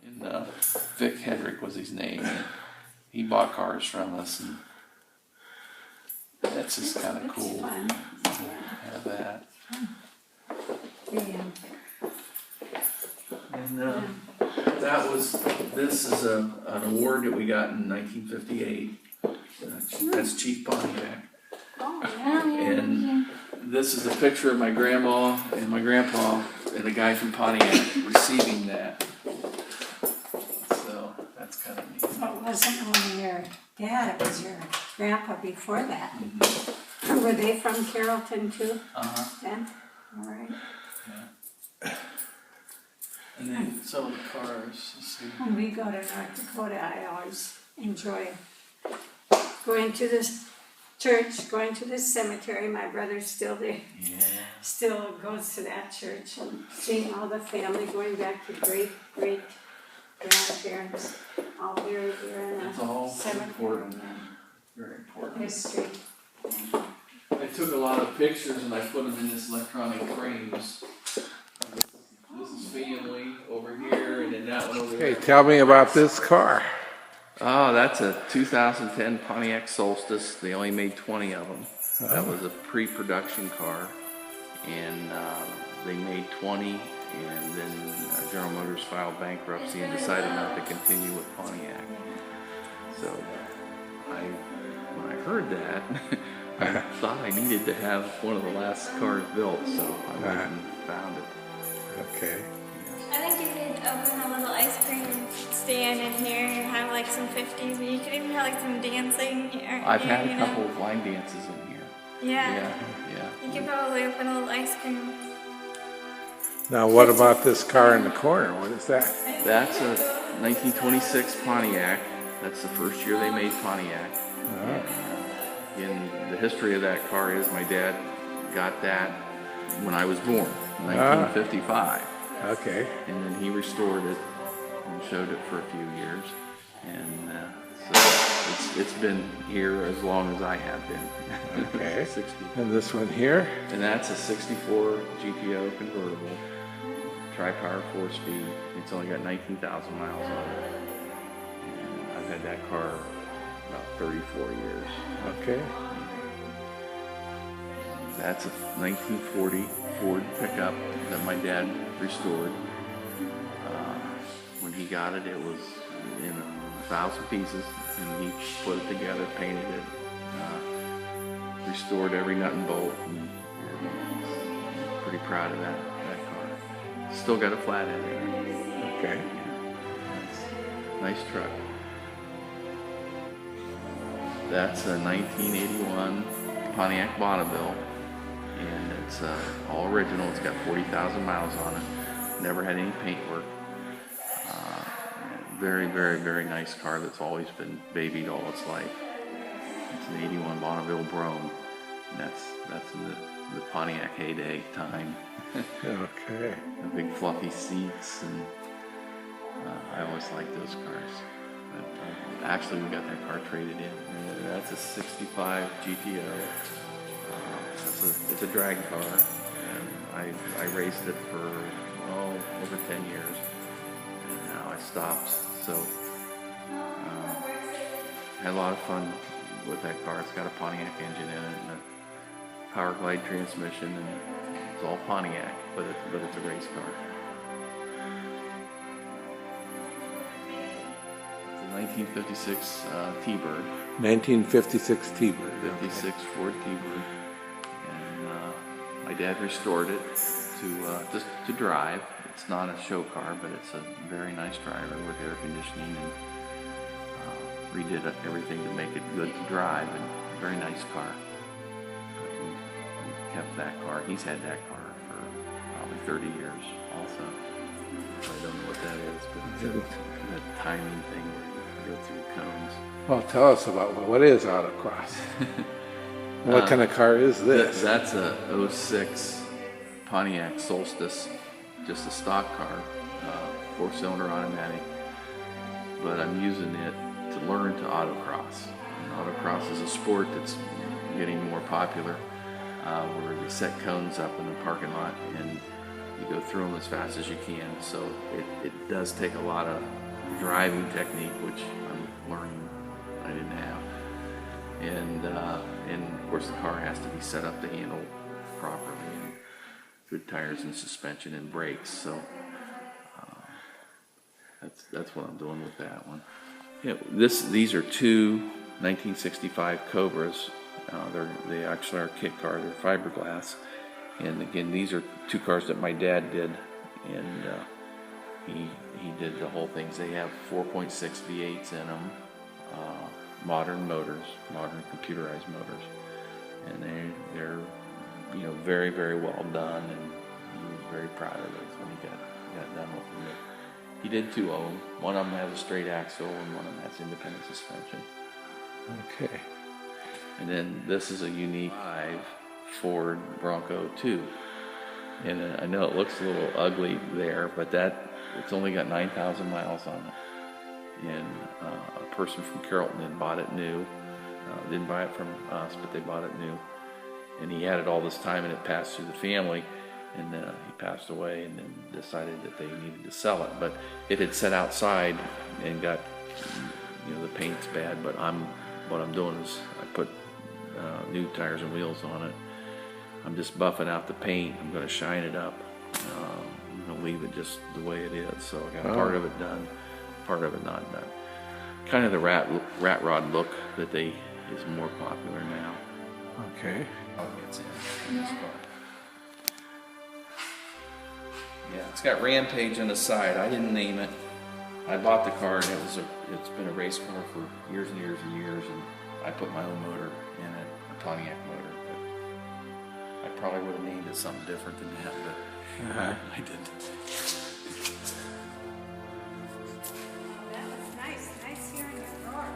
And Vic Hedrick was his name. And he bought cars from us, and that's just kind of cool. Have that. And this is an award that we got in 1958. That's Chief Pontiac. And this is a picture of my grandma and my grandpa and a guy from Pontiac receiving that. So that's kind of neat. Well, it wasn't only your dad, it was your grandpa before that. Mm-hmm. Were they from Carrollton too? Then? All right. Yeah. And then some of the cars, let's see. When we go to North Dakota, I always enjoy going to this church, going to this cemetery. My brother's still there. Yeah. Still goes to that church and seeing all the family going back to great grandparents. All buried here in a cemetery. Very important. History. I took a lot of pictures and I put them in this electronic frames. This is family over here, and then that one over there. Hey, tell me about this car. Oh, that's a 2010 Pontiac Solstice. They only made 20 of them. That was a pre-production car, and they made 20, and then General Motors filed bankruptcy and decided not to continue with Pontiac. So when I heard that, I thought I needed to have one of the last cars built, so I went and found it. Okay. I think you could open a little ice cream stand in here and have like some 50s, but you could even have like some dancing here. I've had a couple of line dances in here. Yeah. Yeah. You could probably open a little ice cream. Now, what about this car in the corner? What is that? That's a 1926 Pontiac. That's the first year they made Pontiac. And the history of that car is my dad got that when I was born, 1955. Okay. And then he restored it and showed it for a few years. And so it's been here as long as I have been. Okay. 60. And this one here? And that's a 64 GTO convertible, tri-power 4-speed. It's only got 19,000 miles on it. And I've had that car about 34 years. Okay. That's a 1940 Ford pickup that my dad restored. When he got it, it was in 1,000 pieces, and he put it together, painted it, restored every nut and bolt, and pretty proud of that car. Still got a flathead in it. Okay. Nice truck. That's a 1981 Pontiac Bonneville, and it's all original. It's got 40,000 miles on it. Never had any paint work. Very, very, very nice car that's always been babied all its life. It's an 81 Bonneville Brome. And that's in the Pontiac heyday time. Okay. The big fluffy seats, and I always liked those cars. Actually, we got that car traded in. That's a 65 GTO. It's a drag car, and I raced it for over 10 years, and now I stopped. So had a lot of fun with that car. It's got a Pontiac engine in it and a Power Glide transmission, and it's all Pontiac, but it's a race car. It's a 1956 T-Bird. 1956 T-Bird. 56 Ford T-Bird, and my dad restored it to just to drive. It's not a show car, but it's a very nice driver with air conditioning, and redid everything to make it good to drive, and a very nice car. But we kept that car. He's had that car for probably 30 years also. I don't know what that is, but it's a timing thing where you go through cones. Well, tell us about what is autocross. What kind of car is this? That's a '06 Pontiac Solstice, just a stock car, 4-cylinder automatic. But I'm using it to learn to autocross. And autocross is a sport that's getting more popular, where they set cones up in the parking lot and you go through them as fast as you can. So it does take a lot of driving technique, which I'm learning I didn't have. And of course the car has to be set up to handle properly, and good tires and suspension and brakes. So that's what I'm doing with that one. Yeah, these are two 1965 Cobras. They actually are a kit car. They're fiberglass. And again, these are two cars that my dad did, and he did the whole things. They have 4.6 V8s in them, modern motors, modern computerized motors, and they're very, very well done. And he was very proud of those when he got done with them. He did two of them. One of them has a straight axle, and one of them has independent suspension. Okay. And then this is a unique Ford Bronco 2. And I know it looks a little ugly there, but it's only got 9,000 miles on it. And a person from Carrollton had bought it new. Didn't buy it from us, but they bought it new. And he had it all this time, and it passed through the family. And he passed away, and then decided that they needed to sell it. But it had sat outside and got, the paint's bad. But what I'm doing is I put new tires and wheels on it. I'm just buffing out the paint. I'm going to shine it up. I'm going to leave it just the way it is. So I got part of it done, part of it not done. Kind of the rat rod look that is more popular now. Okay. Yeah, it's got Rampage on the side. I didn't name it. I bought the car, and it's been a race car for years and years and years, and I put my own motor in it, a Pontiac motor. But I probably would have named it something different than that, but I didn't. That was nice here in the drawer.